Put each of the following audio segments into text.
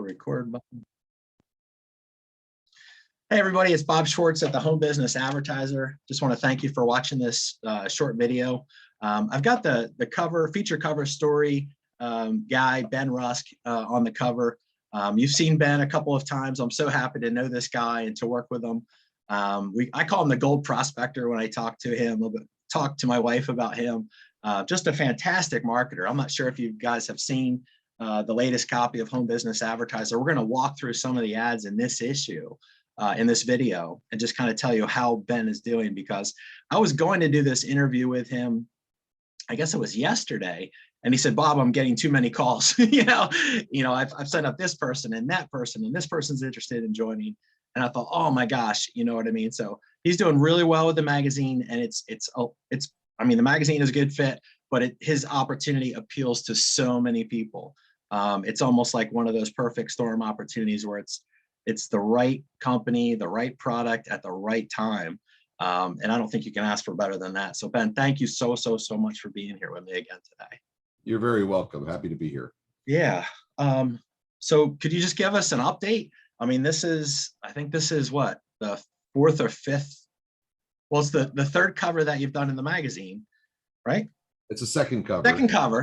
record button. Hey everybody, it's Bob Schwartz at the Home Business Advertiser. Just want to thank you for watching this short video. I've got the feature cover story guy, Ben Rusk, on the cover. You've seen Ben a couple of times. I'm so happy to know this guy and to work with him. I call him the gold prospector when I talk to him, talk to my wife about him. Just a fantastic marketer. I'm not sure if you guys have seen the latest copy of Home Business Advertiser. We're going to walk through some of the ads in this issue, in this video, and just kind of tell you how Ben is doing, because I was going to do this interview with him, I guess it was yesterday, and he said, Bob, I'm getting too many calls. I've sent up this person and that person, and this person's interested in joining. And I thought, oh my gosh, you know what I mean? So he's doing really well with the magazine, and I mean, the magazine is a good fit, but his opportunity appeals to so many people. It's almost like one of those perfect storm opportunities where it's the right company, the right product at the right time. And I don't think you can ask for better than that. So Ben, thank you so much for being here with me again today. You're very welcome. Happy to be here. Yeah. So could you just give us an update? I mean, I think this is what, the fourth or fifth? Well, it's the third cover that you've done in the magazine, right? It's a second cover.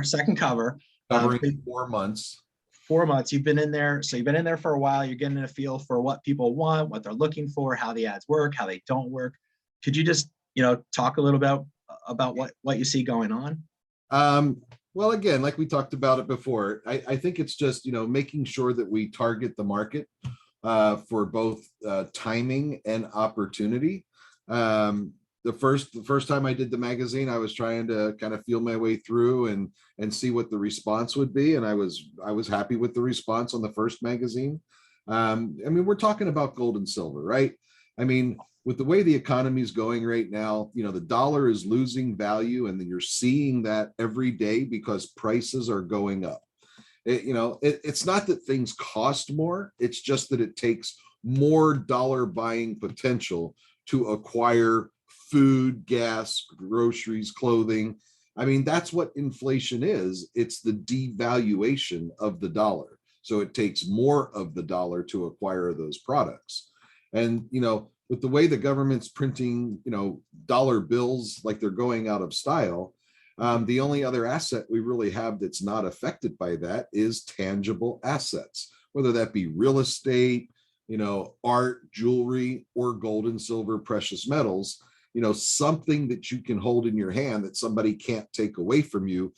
Second cover. Covering 4 months. 4 months. You've been in there. So you've been in there for a while. You're getting a feel for what people want, what they're looking for, how the ads work, how they don't work. Could you just, talk a little about what you see going on? Well, again, like we talked about it before, I think it's just, making sure that we target the market for both timing and opportunity. The first time I did the magazine, I was trying to kind of feel my way through and see what the response would be, and I was happy with the response on the first magazine. I mean, we're talking about gold and silver, right? I mean, with the way the economy is going right now, the dollar is losing value, and then you're seeing that every day because prices are going up. It's not that things cost more, it's just that it takes more dollar buying potential to acquire food, gas, groceries, clothing. I mean, that's what inflation is. It's the devaluation of the dollar. So it takes more of the dollar to acquire those products. And, with the way the government's printing, dollar bills like they're going out of style, the only other asset we really have that's not affected by that is tangible assets, whether that be real estate, art, jewelry, or gold and silver, precious metals, something that you can hold in your hand that somebody can't take away from you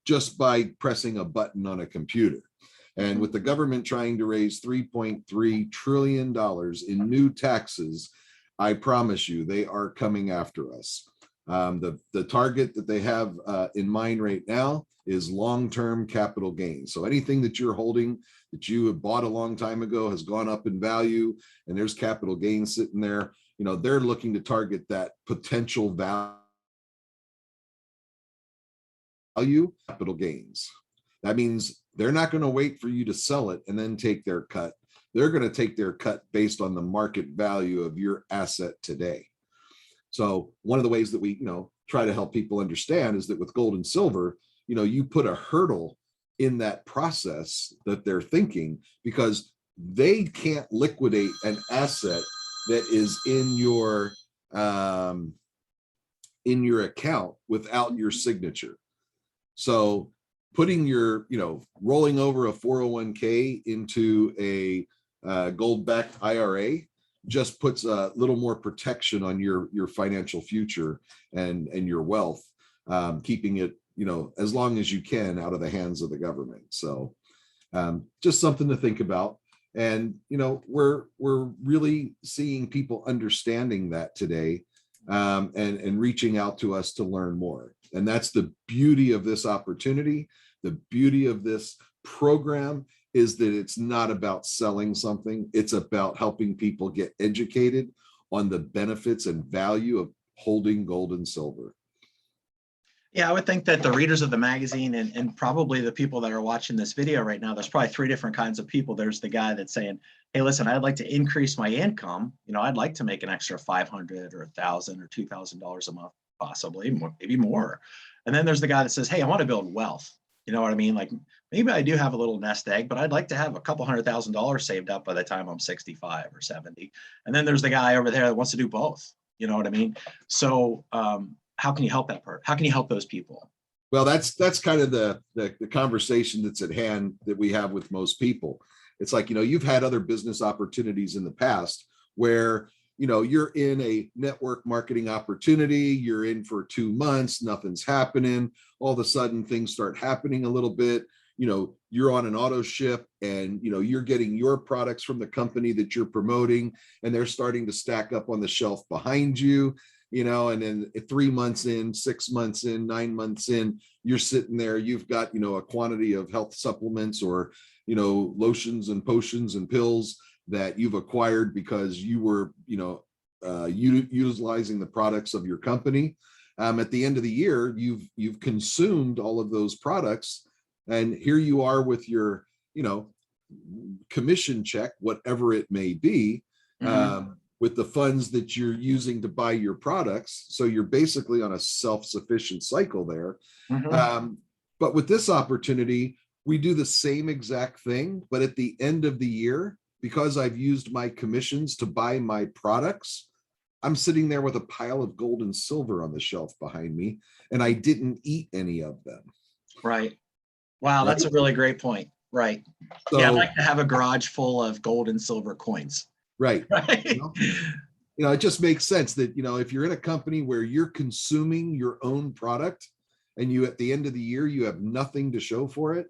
just by pressing a button on a computer. And with the government trying to raise $3.3 trillion in new taxes, I promise you, they are coming after us. The target that they have in mind right now is long-term capital gains. So anything that you're holding that you have bought a long time ago has gone up in value, and there's capital gains sitting there. They're looking to target that potential value capital gains. That means they're not going to wait for you to sell it and then take their cut. They're going to take their cut based on the market value of your asset today. So one of the ways that we, try to help people understand is that with gold and silver, you put a hurdle in that process that they're thinking, because they can't liquidate an asset that is in your account without your signature. So putting your, rolling over a 401k into a gold-backed IRA just puts a little more protection on your financial future and your wealth, keeping it, as long as you can out of the hands of the government. So just something to think about. And, we're really seeing people understanding that today, and reaching out to us to learn more. And that's the beauty of this opportunity. The beauty of this program is that it's not about selling something. It's about helping people get educated on the benefits and value of holding gold and silver. Yeah, I would think that the readers of the magazine and probably the people that are watching this video right now, there's probably three different kinds of people. There's the guy that's saying, hey, listen, I'd like to increase my income. I'd like to make an extra $500 or $1,000 or $2,000 a month, possibly, maybe more. And then there's the guy that says, hey, I want to build wealth. You know what I mean? Like maybe I do have a little nest egg, but I'd like to have a couple $100,000 saved up by the time I'm 65 or 70. And then there's the guy over there that wants to do both. You know what I mean? So how can you help that part? How can you help those people? Well, that's kind of the conversation that's at hand that we have with most people. It's like, you've had other business opportunities in the past where, you're in a network marketing opportunity, you're in for 2 months, nothing's happening. All of a sudden things start happening a little bit. You're on an auto ship and, you're getting your products from the company that you're promoting and they're starting to stack up on the shelf behind you. And then 3 months in, 6 months in, 9 months in, you're sitting there, you've got, a quantity of health supplements or, lotions and potions and pills that you've acquired because you were, utilizing the products of your company. At the end of the year, you've consumed all of those products. And here you are with your, commission check, whatever it may be. With the funds that you're using to buy your products. So you're basically on a self-sufficient cycle there. But with this opportunity, we do the same exact thing, but at the end of the year, because I've used my commissions to buy my products, I'm sitting there with a pile of gold and silver on the shelf behind me, and I didn't eat any of them. Right. Wow, that's a really great point. Right. So, yeah, I'd like to have a garage full of gold and silver coins. Right. Right. It just makes sense that, if you're in a company where you're consuming your own product and you, at the end of the year, you have nothing to show for it.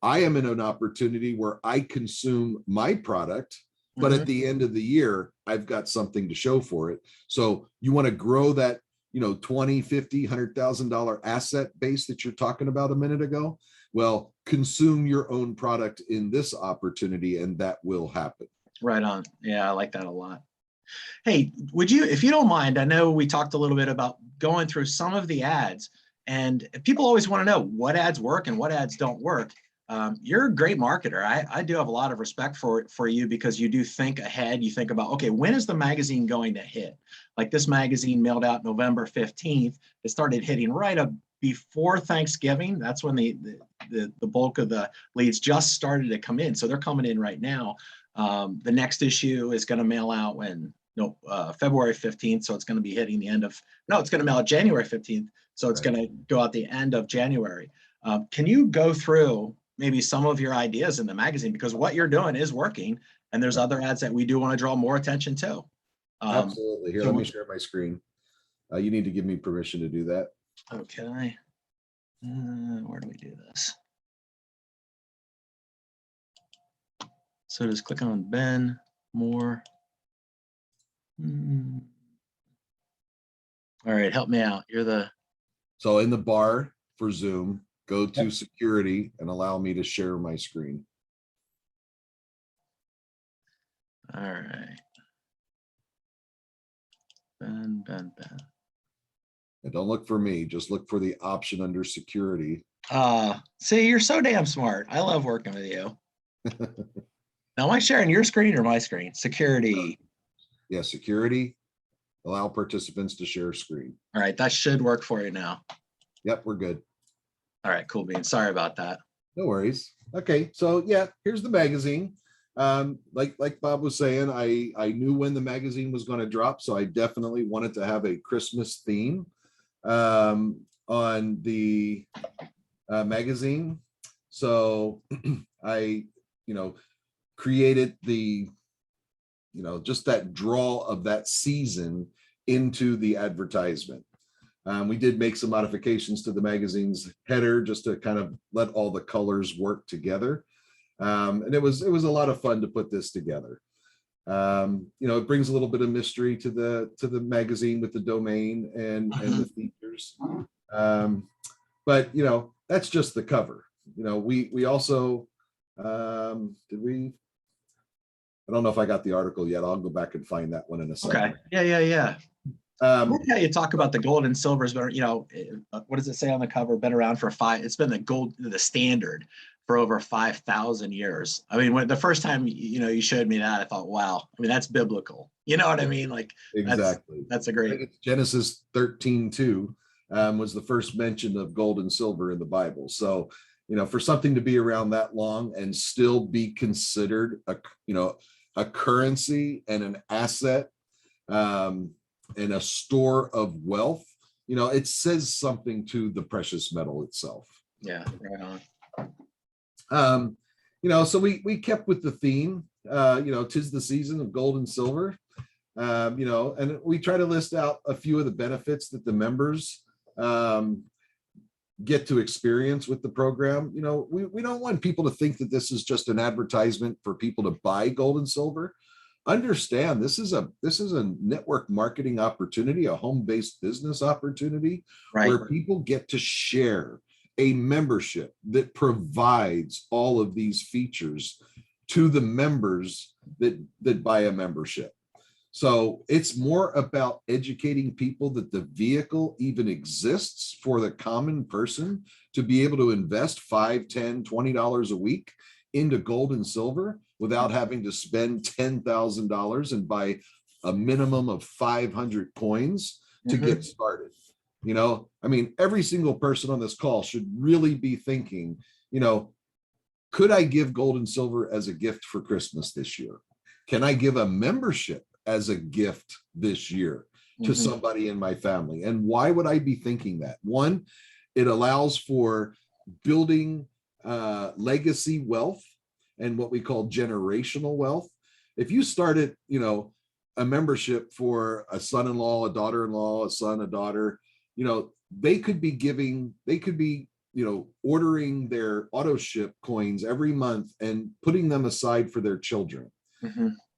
I am in an opportunity where I consume my product, but at the end of the year, I've got something to show for it. So you want to grow that, $20, $50, $100,000 asset base that you're talking about a minute ago. Well, consume your own product in this opportunity and that will happen. Right on. Yeah, I like that a lot. Hey, would you, if you don't mind, I know we talked a little bit about going through some of the ads, and people always want to know what ads work and what ads don't work. You're a great marketer. I do have a lot of respect for you because you do think ahead. You think about, okay, when is the magazine going to hit? Like this magazine mailed out November 15th. It started hitting right up before Thanksgiving. That's when the bulk of the leads just started to come in. So they're coming in right now. The next issue is going to mail out February 15th. So it's going to be hitting the end of, it's going to mail out January 15th. So it's going to go out the end of January. Can you go through maybe some of your ideas in the magazine? Because what you're doing is working, and there's other ads that we do want to draw more attention to. Absolutely. Here, let me share my screen. You need to give me permission to do that. Okay. Where do we do this? So just click on Ben, more. All right, help me out. You're the. So in the bar for Zoom, go to security and allow me to share my screen. All right. Ben. And don't look for me, just look for the option under security. See, you're so damn smart. I love working with you. Now, am I sharing your screen or my screen? Security. Yeah, security. Allow participants to share screen. All right, that should work for you now. Yep, we're good. All right, cool beans. Sorry about that. No worries. Okay, so yeah, here's the magazine. Like Bob was saying, I knew when the magazine was going to drop, so I definitely wanted to have a Christmas theme on the magazine. So I, created the, just that draw of that season into the advertisement. We did make some modifications to the magazine's header just to kind of let all the colors work together. And it was a lot of fun to put this together. It brings a little bit of mystery to the magazine with the domain and the features. But that's just the cover. We also I don't know if I got the article yet. I'll go back and find that one in a second. Okay. Yeah. Yeah, you talk about the gold and silvers, but what does it say on the cover? Been around for it's been the standard for over 5,000 years. I mean, when the first time you showed me that, I thought, wow. I mean, that's biblical. You know what I mean? Like exactly. That's a great. I think it's Genesis 13:2 was the first mention of gold and silver in the Bible. So for something to be around that long and still be considered a currency and an asset, and a store of wealth, it says something to the precious metal itself. Yeah, right on. So we kept with the theme, 'tis the season of gold and silver, and we try to list out a few of the benefits that the members get to experience with the program. We don't want people to think that this is just an advertisement for people to buy gold and silver. Understand, this is a network marketing opportunity, a home-based business opportunity, right. where people get to share a membership that provides all of these features to the members that buy a membership. So it's more about educating people that the vehicle even exists for the common person to be able to invest $5, $10, $20 a week into gold and silver without having to spend $10,000 and buy a minimum of 500 coins to get started. Every single person on this call should really be thinking, could I give gold and silver as a gift for Christmas this year? Can I give a membership as a gift this year to somebody in my family? And why would I be thinking that? One, it allows for building legacy wealth and what we call generational wealth. If you started, a membership for a son-in-law, a daughter-in-law, a son, a daughter, they could be ordering their auto ship coins every month and putting them aside for their children.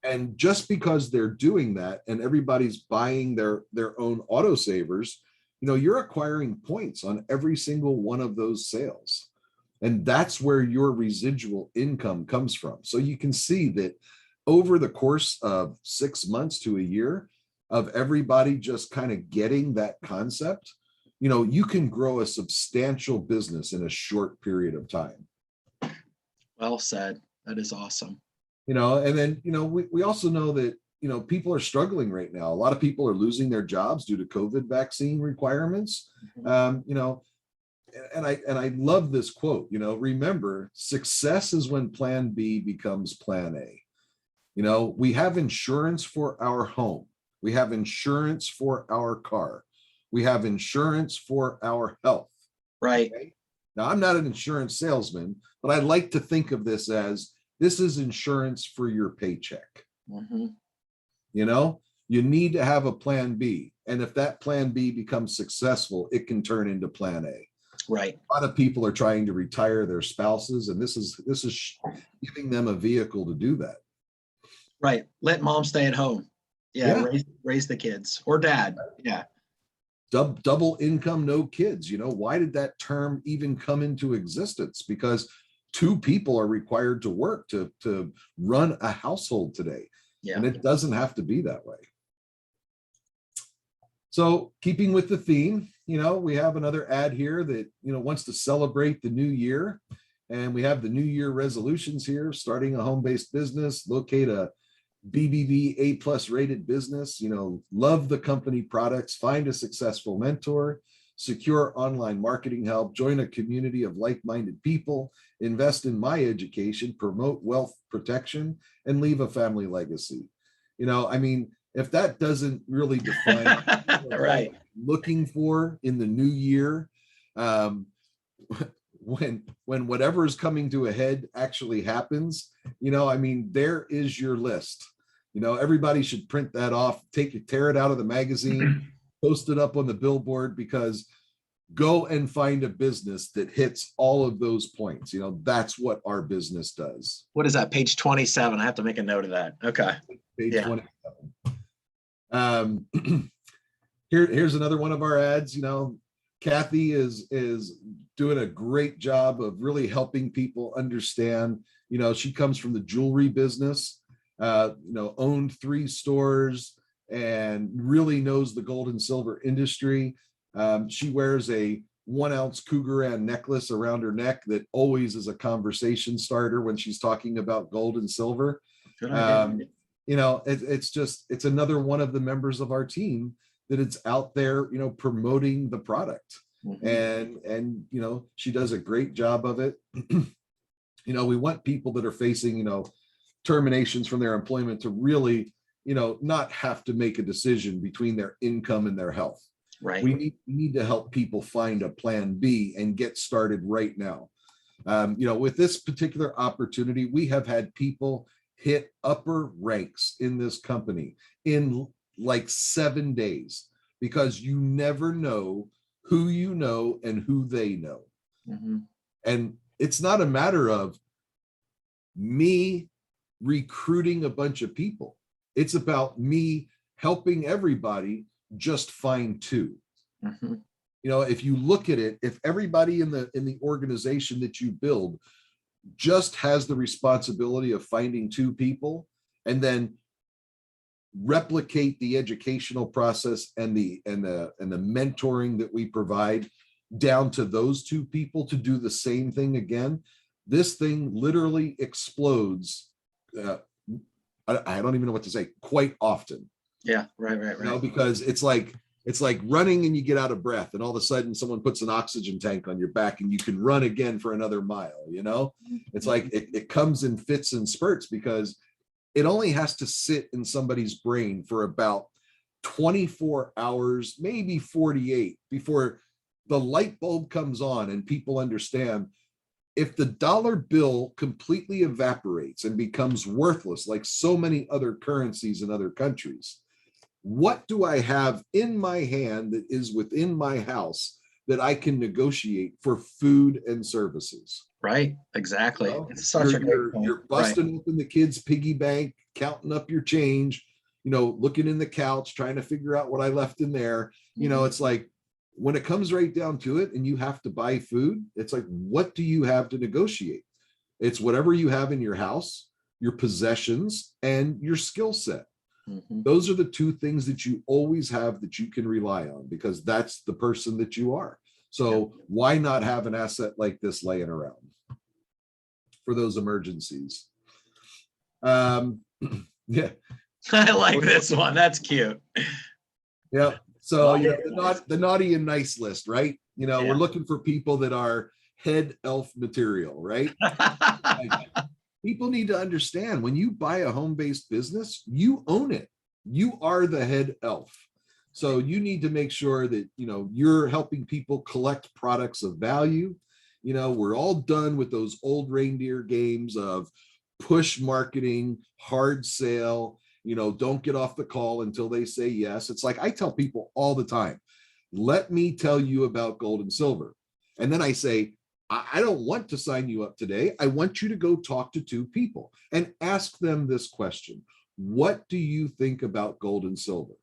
And just because they're doing that and everybody's buying their own autosavers, you're acquiring points on every single one of those sales. And that's where your residual income comes from. So you can see that over the course of 6 months to a year of everybody just kind of getting that concept, you can grow a substantial business in a short period of time. Well said. That is awesome. And then, we also know that, people are struggling right now. A lot of people are losing their jobs due to COVID vaccine requirements. And I love this quote, remember, success is when plan B becomes plan A. We have insurance for our home. We have insurance for our car. We have insurance for our health. Right. Okay? Now, I'm not an insurance salesman, but I like to think of this as this is insurance for your paycheck. You need to have a plan B. And if that plan B becomes successful, it can turn into plan A. Right. A lot of people are trying to retire their spouses, and this is giving them a vehicle to do that. Right. Let mom stay at home. Yeah. Raise the kids, or dad. Yeah. Double income, no kids. Why did that term even come into existence? Because 2 people are required to work to run a household today. Yeah. And it doesn't have to be that way. So keeping with the theme, we have another ad here that, wants to celebrate the new year. And we have the New Year resolutions here: starting a home-based business, locate a BBB A+ rated business, love the company products, find a successful mentor, secure online marketing help, join a community of like-minded people, invest in my education, promote wealth protection, and leave a family legacy. If that doesn't really define right, looking for in the new year, when whatever is coming to a head actually happens, there is your list. Everybody should print that off, tear it out of the magazine, post it up on the billboard, because go and find a business that hits all of those points. That's what our business does. What is that? Page 27. I have to make a note of that. Okay. Page 27. Here's another one of our ads. Kathy is doing a great job of really helping people understand. She comes from the jewelry business, owned 3 stores and really knows the gold and silver industry. She wears a 1-ounce Cougaran necklace around her neck that always is a conversation starter when she's talking about gold and silver. It's another one of the members of our team that it's out there, promoting the product. and she does a great job of it. We want people that are facing terminations from their employment to really not have to make a decision between their income and their health. Right. We need to help people find a plan B and get started right now. With this particular opportunity, we have had people hit upper ranks in this company in like 7 days, because you never know who you know and who they know. And it's not a matter of me recruiting a bunch of people. It's about me helping everybody just find two. If you look at it, if everybody in the organization that you build just has the responsibility of finding two people, and then replicate the educational process and the mentoring that we provide down to those two people to do the same thing again, this thing literally explodes. I don't even know what to say, quite often. Yeah, right. Because it's like running and you get out of breath, and all of a sudden someone puts an oxygen tank on your back and you can run again for another mile. It's like it comes in fits and spurts, because it only has to sit in somebody's brain for about 24 hours, maybe 48, before the light bulb comes on and people understand, if the dollar bill completely evaporates and becomes worthless like so many other currencies in other countries, what do I have in my hand that is within my house that I can negotiate for food and services? Right, exactly. It's such a great point. You're busting open the kids' piggy bank, counting up your change, looking in the couch, trying to figure out what I left in there. It's like, when it comes right down to it and you have to buy food, it's like, what do you have to negotiate? It's whatever you have in your house, your possessions, and your skill set. Those are the two things that you always have that you can rely on, because that's the person that you are. So why not have an asset like this laying around for those emergencies? Yeah. I like this one. That's cute. Yeah. So the naughty and nice list, right? We're looking for people that are head elf material, right? People need to understand, when you buy a home-based business, you own it. You are the head elf. So you need to make sure that, you're helping people collect products of value. We're all done with those old reindeer games of push marketing, hard sale, don't get off the call until they say yes. It's like, I tell people all the time, let me tell you about gold and silver. And then I say, I don't want to sign you up today. I want you to go talk to two people and ask them this question. What do you think about gold and silver?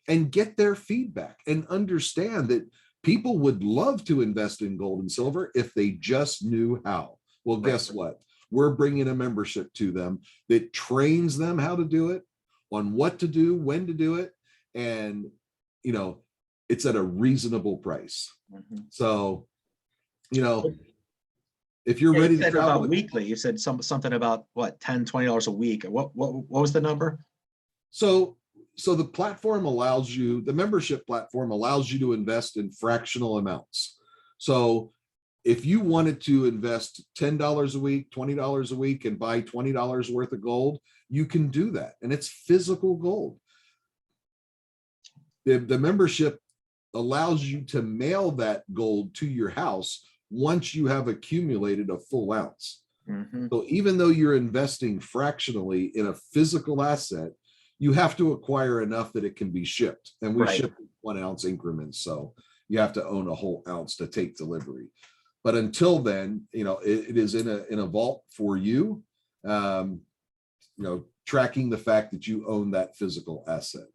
And get their feedback, and understand that people would love to invest in gold and silver if they just knew how. Well, guess what? We're bringing a membership to them that trains them how to do it, on what to do, when to do it. And, it's at a reasonable price. So, if you're ready to travel about weekly, you said something about what, $10, $20 a week. What was the number? So the platform allows you, the membership platform allows you to invest in fractional amounts. So if you wanted to invest $10 a week, $20 a week, and buy $20 worth of gold, you can do that. And it's physical gold. The membership allows you to mail that gold to your house once you have accumulated a full ounce. So even though you're investing fractionally in a physical asset, you have to acquire enough that it can be shipped. And we ship 1 ounce increments. So you have to own a whole ounce to take delivery. But until then, it is in a vault for you, tracking the fact that you own that physical asset.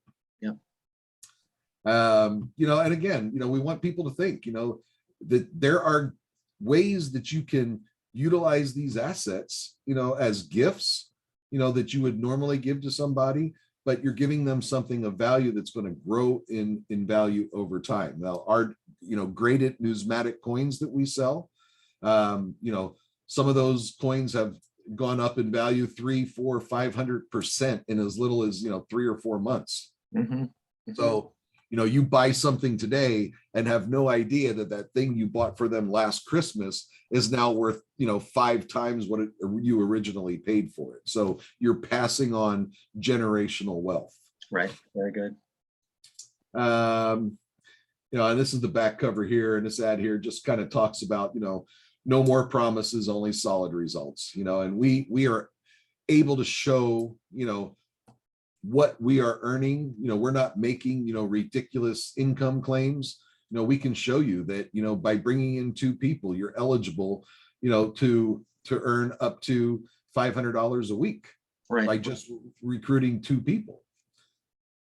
And again, we want people to think, that there are ways that you can utilize these assets, as gifts, that you would normally give to somebody, but you're giving them something of value that's going to grow in value over time. Now, our, graded numismatic coins that we sell, some of those coins have gone up in value 300, 400, 500% in as little as, 3 or 4 months. So You buy something today and have no idea that that thing you bought for them last Christmas is now worth, 5 times what you originally paid for it. So you're passing on generational wealth. Right. Very good. And this is the back cover here, and this ad here just kind of talks about, no more promises, only solid results, and we are able to show, what we are earning. We're not making, ridiculous income claims. We can show you that, by bringing in 2 people, you're eligible, to earn up to $500 a week, Right. by just recruiting 2 people.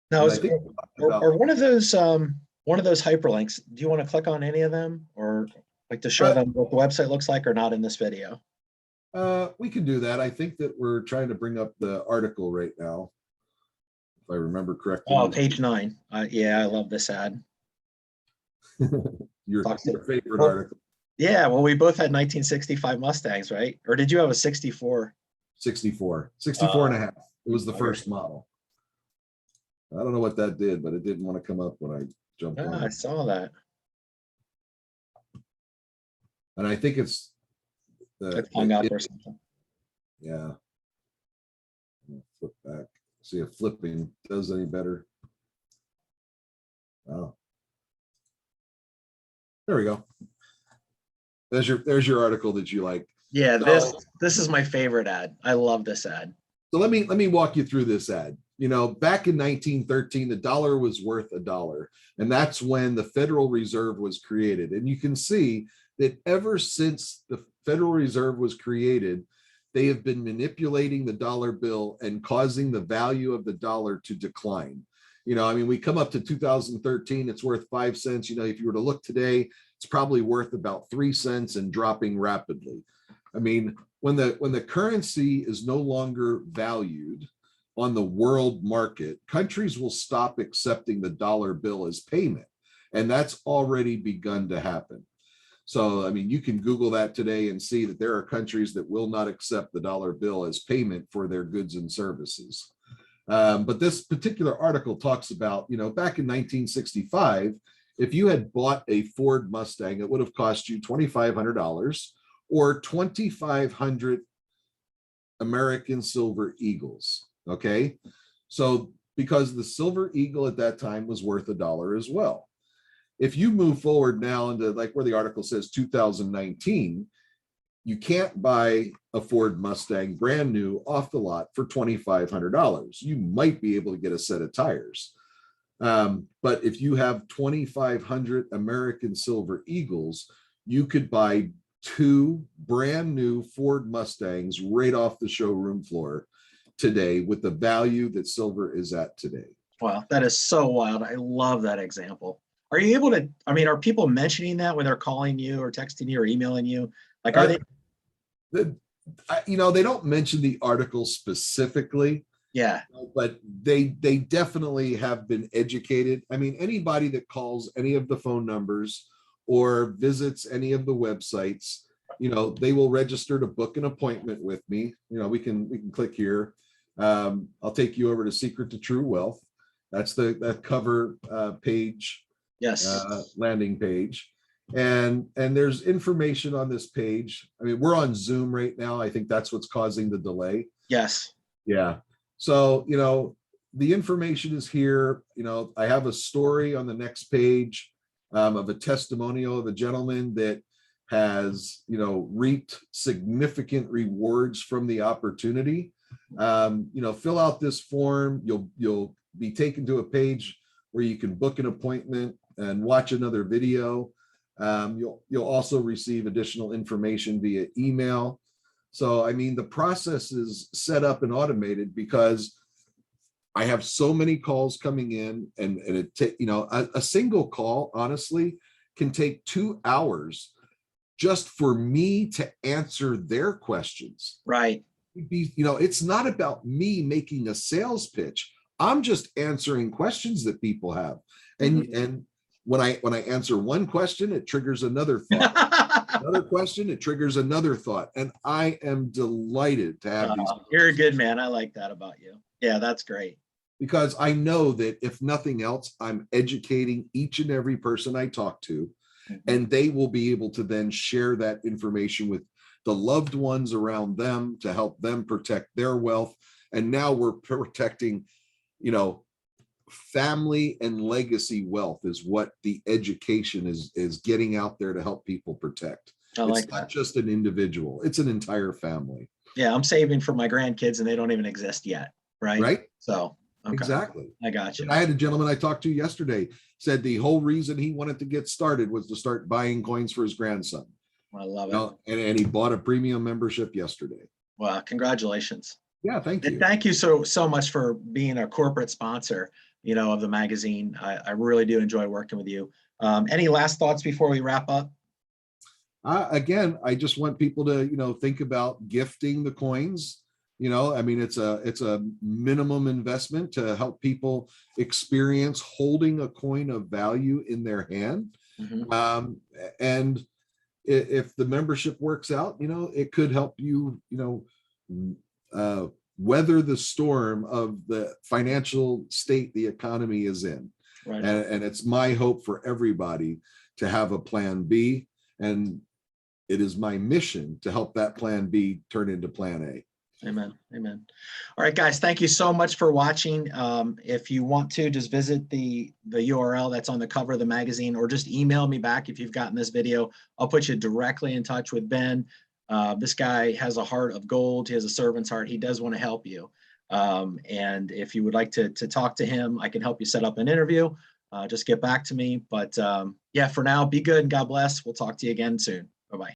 Now, About, one of those hyperlinks, do you want to click on any of them, or like to show them what the website looks like, or not in this video? we can do that. I think that we're trying to bring up the article right now, if I remember correctly. Oh, page 9. Yeah, I love this ad. your favorite article. Yeah, well, we both had 1965 Mustangs, right? Or did you have a 64? 64 and a half. It was the first model. I don't know what that did, but it didn't want to come up when I jumped on. I saw that. And I think it's hung up or something. Yeah. Flip back. See if flipping does any better. Oh. There we go. There's your article that you like. Yeah, this is my favorite ad. I love this ad. So let me walk you through this ad. Back in 1913, the dollar was worth $1, and that's when the Federal Reserve was created. And you can see that ever since the Federal Reserve was created, they have been manipulating the dollar bill and causing the value of the dollar to decline. We come up to 2013, it's worth 5 cents. If you were to look today, it's probably worth about 3 cents and dropping rapidly. When the currency is no longer valued on the world market, countries will stop accepting the dollar bill as payment. And that's already begun to happen. So, you can Google that today and see that there are countries that will not accept the dollar bill as payment for their goods and services. But this particular article talks about, back in 1965, if you had bought a Ford Mustang, it would have cost you $2,500 or 2,500 American Silver Eagles. Okay. So because the Silver Eagle at that time was worth $1 as well. If you move forward now into like where the article says 2019, you can't buy a Ford Mustang brand new off the lot for $2,500. You might be able to get a set of tires. But if you have 2,500 American Silver Eagles, you could buy 2 brand new Ford Mustangs right off the showroom floor today with the value that silver is at today. Wow, that is so wild. I love that example. Are you able to, are people mentioning that when they're calling you or texting you or emailing you? Like, are they? They don't mention the article specifically. Yeah. But they definitely have been educated. Anybody that calls any of the phone numbers or visits any of the websites, they will register to book an appointment with me. We can click here. I'll take you over to Secret to True Wealth. That's that cover page. Yes. Landing page. And there's information on this page. We're on Zoom right now. I think that's what's causing the delay. Yes. Yeah. So, the information is here. I have a story on the next page of a testimonial of a gentleman that has, reaped significant rewards from the opportunity. Fill out this form. You'll be taken to a page where you can book an appointment and watch another video. You'll also receive additional information via email. So, the process is set up and automated because I have so many calls coming in, and a single call, honestly, can take 2 hours just for me to answer their questions. Right. It's not about me making a sales pitch. I'm just answering questions that people have. And when I answer one question, it triggers another thought. Another question, it triggers another thought. And I am delighted to have these. You're a good man. I like that about you. Yeah, that's great. because I know that if nothing else, I'm educating each and every person I talk to, and they will be able to then share that information with the loved ones around them to help them protect their wealth. And now we're protecting, you know, family and legacy wealth is what the education is getting out there to help people protect. I like It's not that. just an individual, it's an entire family. Yeah, I'm saving for my grandkids and they don't even exist yet. Right. Right? So, okay. Exactly. I got you. I had a gentleman I talked to yesterday said the whole reason he wanted to get started was to start buying coins for his grandson. I love You it. know, and he bought a premium membership yesterday. Well, congratulations. Yeah, thank And you. thank you so much for being a corporate sponsor, you know, of the magazine. I really do enjoy working with you. Any last thoughts before we wrap up? Again, I just want people to, you know, think about gifting the coins. You know, I mean, it's a minimum investment to help people experience holding a coin of value in their hand. And if the membership works out, you know, it could help you, you know, weather the storm of the financial state the economy is in. Right. And it's my hope for everybody to have a plan B. And it is my mission to help that plan B turn into plan A. Amen. Amen. All right, guys, thank you so much for watching. If you want to, just visit the URL that's on the cover of the magazine, or just email me back if you've gotten this video. I'll put you directly in touch with Ben. This guy has a heart of gold. He has a servant's heart. He does want to help you. And if you would like to talk to him, I can help you set up an interview. Just get back to me. But yeah, for now, be good and God bless. We'll talk to you again soon. Bye-bye.